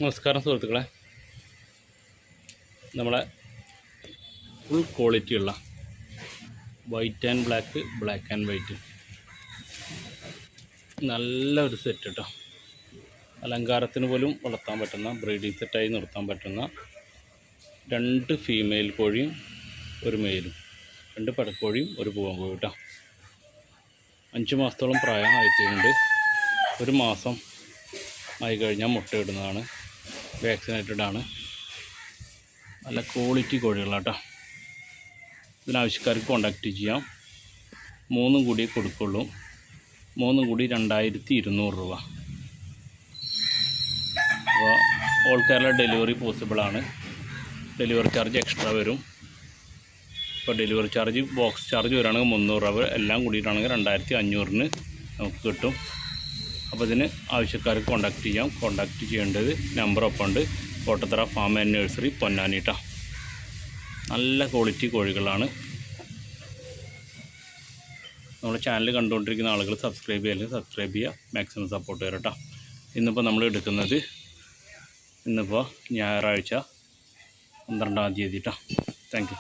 നമസ്കാരം സുഹൃത്തുക്കളെ, നമ്മളെ ഫുൾ ക്വാളിറ്റിയുള്ള white and black, black and white നല്ലൊരു സെറ്റ് കേട്ടോ. അലങ്കാരത്തിന് പോലും വളർത്താൻ പറ്റുന്ന, ബ്രീഡിംഗ് സെറ്റായി നിർത്താൻ പറ്റുന്ന 2 ഫീമെയിൽ കോഴിയും ഒരു മെയിലും, 2 പെടക്കോഴിയും ഒരു പൂവൻ കോഴി കേട്ടോ. 5 മാസത്തോളം പ്രായം ആയിട്ടുണ്ട്. 1 മാസം ആയി കഴിഞ്ഞാൽ മുട്ടയിടുന്നതാണ്. വാക്സിനേറ്റഡ് ആണ്. നല്ല ക്വാളിറ്റി കോഴികളാണ് കേട്ടോ. ഇതിനാവശ്യക്കാർക്ക് കോണ്ടാക്റ്റ് ചെയ്യാം. 3 കൂടി കൊടുക്കുള്ളൂ. 3 കൂടി 2200 രൂപ. അപ്പോൾ ഓൾ കേരള ഡെലിവറി പോസിബിളാണ്. ഡെലിവറി ചാർജ് എക്സ്ട്രാ വരും. ഇപ്പോൾ ഡെലിവറി ചാർജ്, ബോക്സ് ചാർജ് വരികയാണെങ്കിൽ 300 രൂപ, എല്ലാം കൂടിയിട്ടാണെങ്കിൽ 2500-ന് നമുക്ക് കിട്ടും. അപ്പോൾ ഇതിന് ആവശ്യക്കാർക്ക് കോണ്ടാക്റ്റ് ചെയ്യാം. കോണ്ടാക്റ്റ് ചെയ്യേണ്ടത് നമ്പറൊപ്പം ഉണ്ട്. Kottathara farm and nursery, Ponnani കേട്ടോ. നല്ല ക്വാളിറ്റി കോഴികളാണ്. നമ്മുടെ ചാനൽ കണ്ടുകൊണ്ടിരിക്കുന്ന ആളുകൾ സബ്സ്ക്രൈബ് ചെയ്യുക, മാക്സിമം സപ്പോർട്ട് ചെയ്യുക കേട്ടോ. ഇന്നിപ്പോൾ നമ്മൾ എടുക്കുന്നത് ഞായറാഴ്ച 12-ാം തീയതി കേട്ടോ. Thank you.